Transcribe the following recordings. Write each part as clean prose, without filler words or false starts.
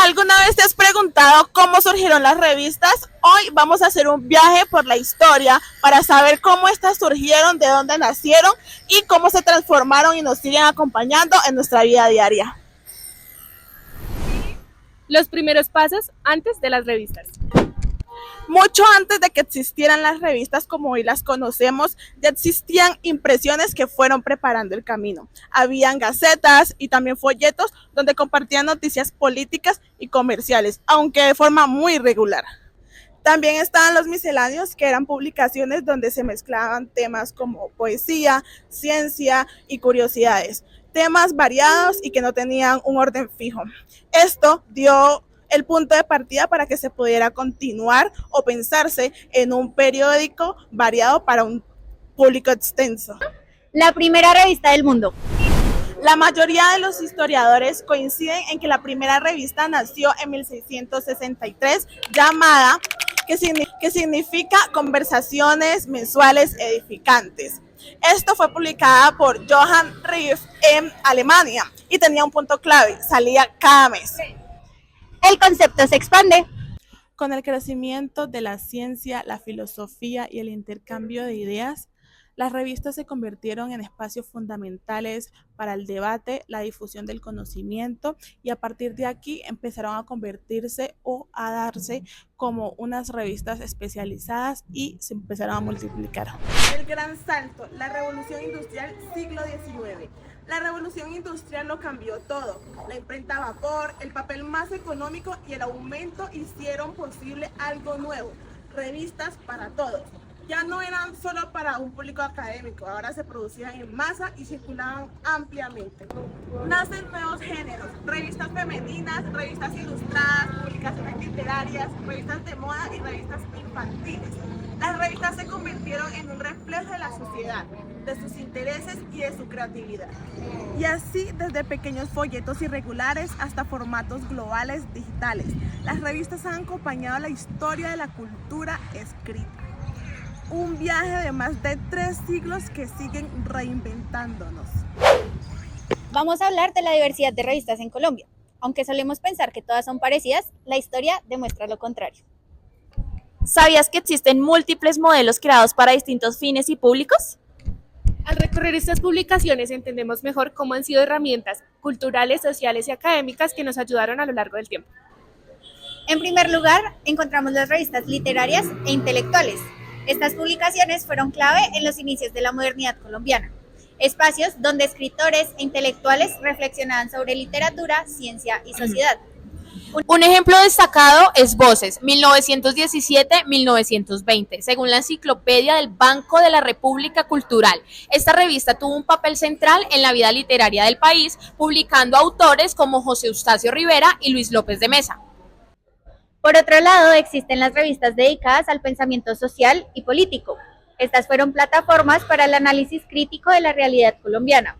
¿Alguna vez te has preguntado cómo surgieron las revistas? Hoy vamos a hacer un viaje por la historia para saber cómo estas surgieron, de dónde nacieron y cómo se transformaron y nos siguen acompañando en nuestra vida diaria. Los primeros pasos antes de las revistas. Mucho antes de que existieran las revistas como hoy las conocemos, ya existían impresiones que fueron preparando el camino. Habían gacetas y también folletos donde compartían noticias políticas y comerciales, aunque de forma muy irregular. También estaban los misceláneos, que eran publicaciones donde se mezclaban temas como poesía, ciencia y curiosidades. Temas variados y que no tenían un orden fijo. Esto dio el punto de partida para que se pudiera continuar o pensarse en un periódico variado para un público extenso. La primera revista del mundo. La mayoría de los historiadores coinciden en que la primera revista nació en 1663, llamada, que significa Conversaciones Mensuales Edificantes. Esto fue publicada por Johann Rieff en Alemania y tenía un punto clave: salía cada mes. El concepto se expande. Con el crecimiento de la ciencia, la filosofía y el intercambio de ideas, las revistas se convirtieron en espacios fundamentales para el debate, la difusión del conocimiento, y a partir de aquí empezaron a convertirse o a darse como unas revistas especializadas y se empezaron a multiplicar. El gran salto, la revolución industrial, siglo XIX. La revolución industrial lo cambió todo. La imprenta a vapor, el papel más económico y el aumento hicieron posible algo nuevo: revistas para todos. Ya no eran solo para un público académico, ahora se producían en masa y circulaban ampliamente. Nacen nuevos géneros: revistas femeninas, revistas ilustradas, publicaciones literarias, revistas de moda y revistas infantiles. Las revistas se convirtieron en un reflejo de la sociedad, de sus intereses y de su creatividad. Y así, desde pequeños folletos irregulares hasta formatos globales digitales, las revistas han acompañado la historia de la cultura escrita. Un viaje de más de 3 siglos que siguen reinventándonos. Vamos a hablar de la diversidad de revistas en Colombia. Aunque solemos pensar que todas son parecidas, la historia demuestra lo contrario. ¿Sabías que existen múltiples modelos creados para distintos fines y públicos? Al recorrer estas publicaciones entendemos mejor cómo han sido herramientas culturales, sociales y académicas que nos ayudaron a lo largo del tiempo. En primer lugar, encontramos las revistas literarias e intelectuales. Estas publicaciones fueron clave en los inicios de la modernidad colombiana. Espacios donde escritores e intelectuales reflexionaban sobre literatura, ciencia y sociedad. Un ejemplo destacado es Voces, 1917-1920, según la Enciclopedia del Banco de la República Cultural. Esta revista tuvo un papel central en la vida literaria del país, publicando autores como José Eustacio Rivera y Luis López de Mesa. Por otro lado, existen las revistas dedicadas al pensamiento social y político. Estas fueron plataformas para el análisis crítico de la realidad colombiana.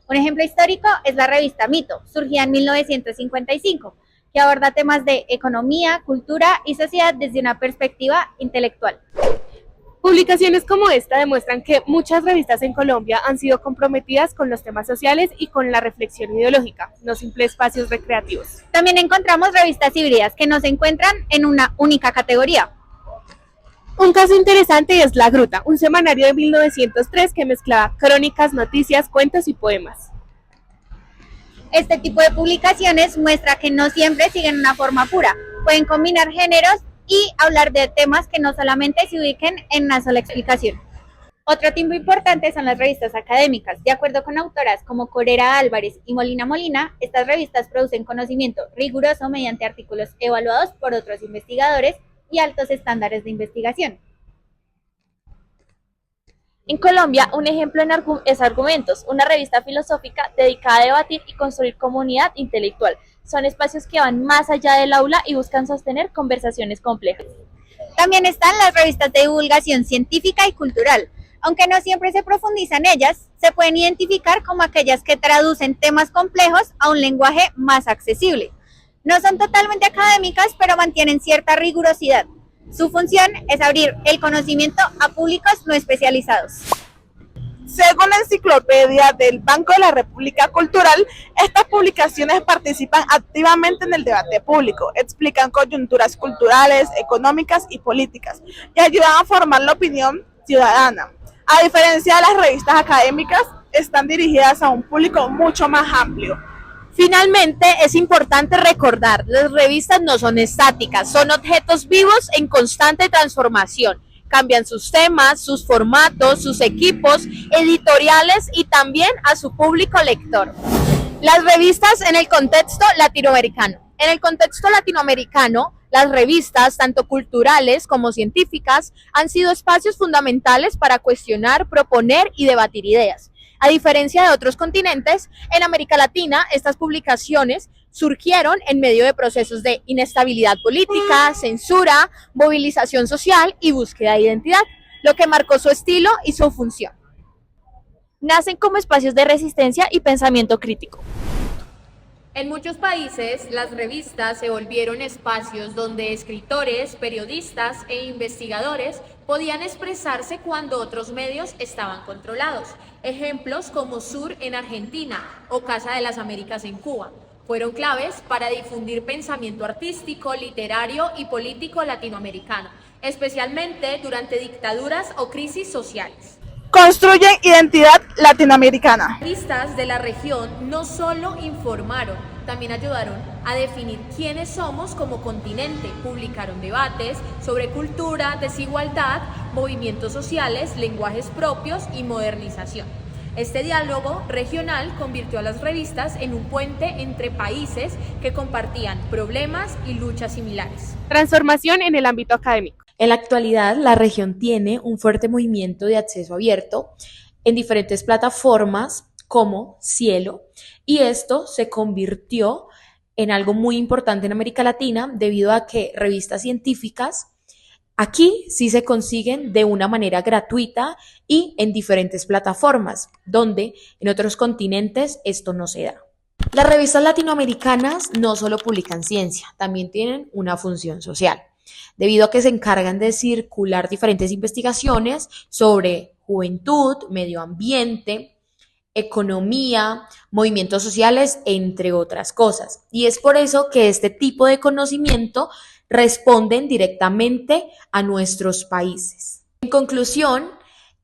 Un ejemplo histórico es la revista Mito, surgida en 1955, que aborda temas de economía, cultura y sociedad desde una perspectiva intelectual. Publicaciones como esta demuestran que muchas revistas en Colombia han sido comprometidas con los temas sociales y con la reflexión ideológica, no simples espacios recreativos. También encontramos revistas híbridas que no se encuentran en una única categoría. Un caso interesante es La Gruta, un semanario de 1903 que mezclaba crónicas, noticias, cuentos y poemas. Este tipo de publicaciones muestra que no siempre siguen una forma pura, pueden combinar géneros y hablar de temas que no solamente se ubiquen en una sola explicación. Otro tipo importante son las revistas académicas. De acuerdo con autoras como Corera Álvarez y Molina Molina, estas revistas producen conocimiento riguroso mediante artículos evaluados por otros investigadores y altos estándares de investigación. En Colombia, un ejemplo es Argumentos, una revista filosófica dedicada a debatir y construir comunidad intelectual. Son espacios que van más allá del aula y buscan sostener conversaciones complejas. También están las revistas de divulgación científica y cultural. Aunque no siempre se profundiza en ellas, se pueden identificar como aquellas que traducen temas complejos a un lenguaje más accesible. No son totalmente académicas, pero mantienen cierta rigurosidad. Su función es abrir el conocimiento a públicos no especializados. Según la enciclopedia del Banco de la República Cultural, estas publicaciones participan activamente en el debate público, explican coyunturas culturales, económicas y políticas y ayudan a formar la opinión ciudadana. A diferencia de las revistas académicas, están dirigidas a un público mucho más amplio. Finalmente, es importante recordar, las revistas no son estáticas, son objetos vivos en constante transformación. Cambian sus temas, sus formatos, sus equipos editoriales y también a su público lector. Las revistas en el contexto latinoamericano. En el contexto latinoamericano, las revistas, tanto culturales como científicas, han sido espacios fundamentales para cuestionar, proponer y debatir ideas. A diferencia de otros continentes, en América Latina estas publicaciones surgieron en medio de procesos de inestabilidad política, censura, movilización social y búsqueda de identidad, lo que marcó su estilo y su función. Nacen como espacios de resistencia y pensamiento crítico. En muchos países, las revistas se volvieron espacios donde escritores, periodistas e investigadores podían expresarse cuando otros medios estaban controlados. Ejemplos como Sur en Argentina o Casa de las Américas en Cuba fueron claves para difundir pensamiento artístico, literario y político latinoamericano, especialmente durante dictaduras o crisis sociales. Construyen identidad latinoamericana. Revistas de la región no solo informaron, también ayudaron a definir quiénes somos como continente. Publicaron debates sobre cultura, desigualdad, movimientos sociales, lenguajes propios y modernización. Este diálogo regional convirtió a las revistas en un puente entre países que compartían problemas y luchas similares. Transformación en el ámbito académico. En la actualidad, la región tiene un fuerte movimiento de acceso abierto en diferentes plataformas como Cielo, y esto se convirtió en algo muy importante en América Latina debido a que revistas científicas aquí sí se consiguen de una manera gratuita y en diferentes plataformas, donde en otros continentes esto no se da. Las revistas latinoamericanas no solo publican ciencia, también tienen una función social, debido a que se encargan de circular diferentes investigaciones sobre juventud, medio ambiente, economía, movimientos sociales, entre otras cosas. Y es por eso que este tipo de conocimiento responden directamente a nuestros países. En conclusión,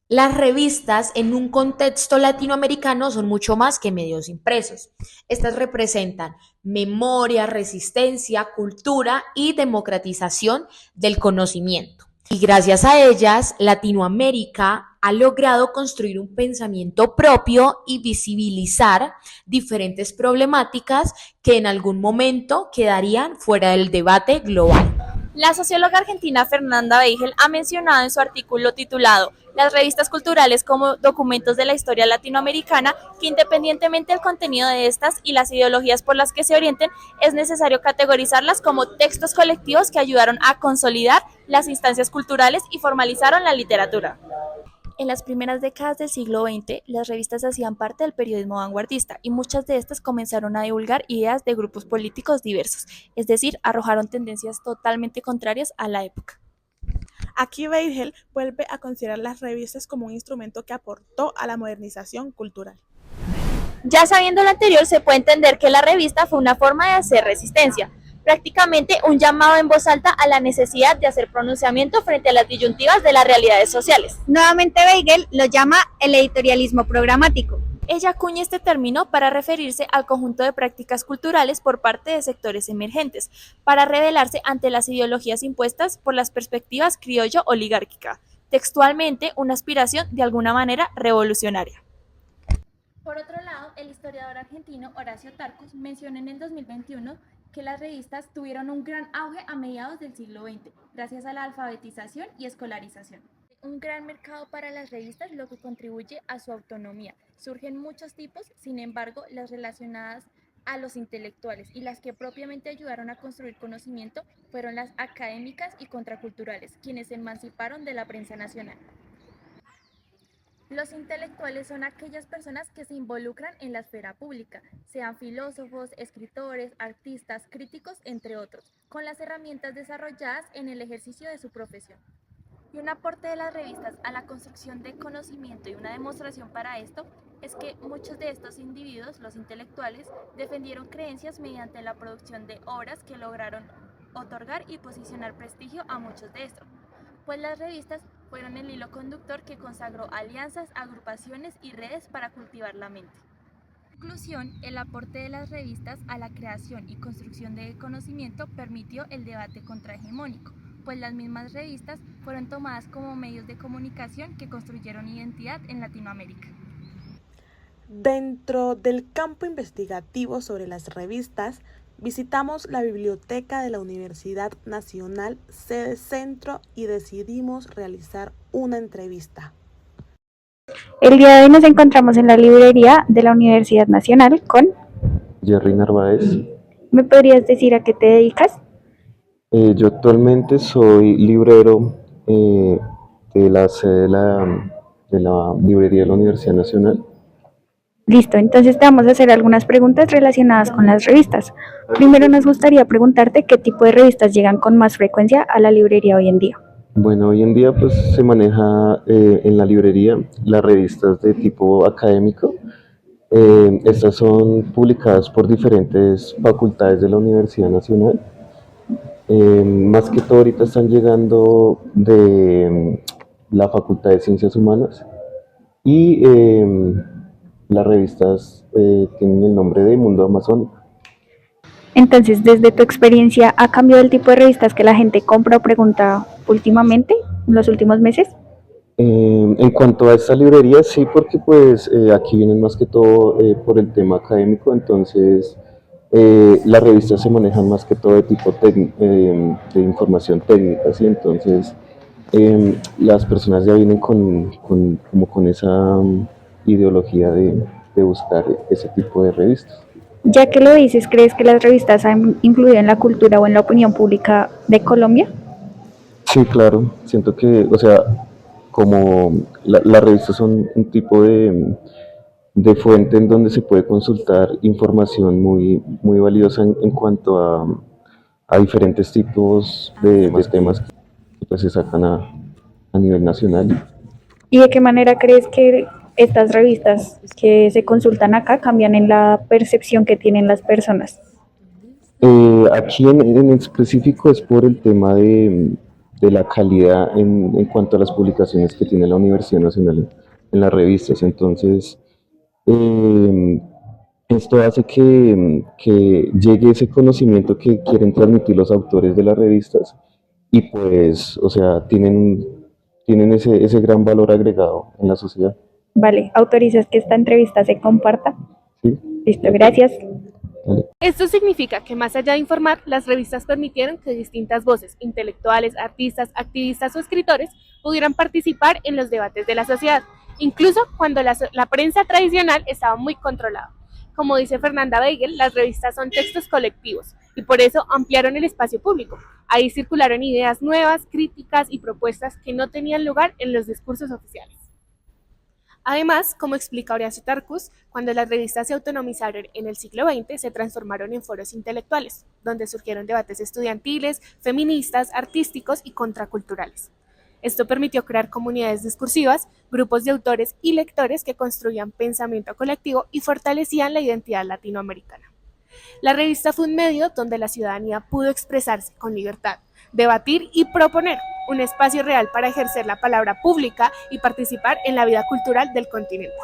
las revistas en un contexto latinoamericano son mucho más que medios impresos. Estas representan memoria, resistencia, cultura y democratización del conocimiento. Y gracias a ellas, Latinoamérica ha logrado construir un pensamiento propio y visibilizar diferentes problemáticas que en algún momento quedarían fuera del debate global. La socióloga argentina Fernanda Beigel ha mencionado en su artículo titulado "Las revistas culturales como documentos de la historia latinoamericana" que independientemente del contenido de estas y las ideologías por las que se orienten, es necesario categorizarlas como textos colectivos que ayudaron a consolidar las instancias culturales y formalizaron la literatura. En las primeras décadas del siglo XX, las revistas hacían parte del periodismo vanguardista y muchas de estas comenzaron a divulgar ideas de grupos políticos diversos, es decir, arrojaron tendencias totalmente contrarias a la época. Aquí Beigel vuelve a considerar las revistas como un instrumento que aportó a la modernización cultural. Ya sabiendo lo anterior, se puede entender que la revista fue una forma de hacer resistencia, prácticamente un llamado en voz alta a la necesidad de hacer pronunciamiento frente a las disyuntivas de las realidades sociales. Nuevamente Beigel lo llama el editorialismo programático. Ella acuña este término para referirse al conjunto de prácticas culturales por parte de sectores emergentes, para rebelarse ante las ideologías impuestas por las perspectivas criollo-oligárquica, textualmente una aspiración de alguna manera revolucionaria. Por otro lado, el historiador argentino Horacio Tarcus mencionó en el 2021 que las revistas tuvieron un gran auge a mediados del siglo XX, gracias a la alfabetización y escolarización. Un gran mercado para las revistas, lo que contribuye a su autonomía. Surgen muchos tipos, sin embargo, las relacionadas a los intelectuales y las que propiamente ayudaron a construir conocimiento fueron las académicas y contraculturales, quienes se emanciparon de la prensa nacional. Los intelectuales son aquellas personas que se involucran en la esfera pública, sean filósofos, escritores, artistas, críticos, entre otros, con las herramientas desarrolladas en el ejercicio de su profesión. Y un aporte de las revistas a la construcción de conocimiento y una demostración para esto es que muchos de estos individuos, los intelectuales, defendieron creencias mediante la producción de obras que lograron otorgar y posicionar prestigio a muchos de estos, pues las revistas fueron el hilo conductor que consagró alianzas, agrupaciones y redes para cultivar la mente. En conclusión, el aporte de las revistas a la creación y construcción de conocimiento permitió el debate contrahegemónico, pues las mismas revistas fueron tomadas como medios de comunicación que construyeron identidad en Latinoamérica. Dentro del campo investigativo sobre las revistas, visitamos la biblioteca de la Universidad Nacional, sede Centro, y decidimos realizar una entrevista. El día de hoy nos encontramos en la librería de la Universidad Nacional con... Jerry Narváez. ¿Me podrías decir a qué te dedicas? Yo actualmente soy librero de la sede de la librería de la Universidad Nacional. Listo, entonces te vamos a hacer algunas preguntas relacionadas con las revistas. Primero nos gustaría preguntarte qué tipo de revistas llegan con más frecuencia a la librería hoy en día. Bueno, hoy en día pues se maneja en la librería las revistas de tipo académico. Estas son publicadas por diferentes facultades de la Universidad Nacional. Más que todo ahorita están llegando de la Facultad de Ciencias Humanas y las revistas tienen el nombre de Mundo Amazónico. Entonces, desde tu experiencia, ¿ha cambiado el tipo de revistas que la gente compra o pregunta últimamente, en los últimos meses? En cuanto a esta librería, sí, porque pues aquí vienen más que todo por el tema académico, entonces las revistas se manejan más que todo de tipo de información técnica, ¿sí? Entonces las personas ya vienen como con esa ideología de buscar ese tipo de revistas. Ya que lo dices, ¿crees que las revistas han influido en la cultura o en la opinión pública de Colombia? Sí, claro, siento que, o sea, como las revistas son un tipo de fuente en donde se puede consultar información muy valiosa en cuanto a diferentes tipos de temas que pues, se sacan a nivel nacional. ¿Y de qué manera crees que estas revistas que se consultan acá cambian en la percepción que tienen las personas? Aquí en específico es por el tema de la calidad en cuanto a las publicaciones que tiene la Universidad Nacional en las revistas. Entonces, esto hace que llegue ese conocimiento que quieren transmitir los autores de las revistas y pues, o sea, tienen ese gran valor agregado en la sociedad. Vale, ¿autorizas que esta entrevista se comparta? ¿Sí? Listo, gracias. Vale. Esto significa que más allá de informar, las revistas permitieron que distintas voces, intelectuales, artistas, activistas o escritores pudieran participar en los debates de la sociedad, incluso cuando la prensa tradicional estaba muy controlada. Como dice Fernanda Weigel, las revistas son textos colectivos y por eso ampliaron el espacio público. Ahí circularon ideas nuevas, críticas y propuestas que no tenían lugar en los discursos oficiales. Además, como explica Horacio Tarcus, cuando las revistas se autonomizaron en el siglo XX, se transformaron en foros intelectuales, donde surgieron debates estudiantiles, feministas, artísticos y contraculturales. Esto permitió crear comunidades discursivas, grupos de autores y lectores que construían pensamiento colectivo y fortalecían la identidad latinoamericana. La revista fue un medio donde la ciudadanía pudo expresarse con libertad, debatir y proponer, un espacio real para ejercer la palabra pública y participar en la vida cultural del continente.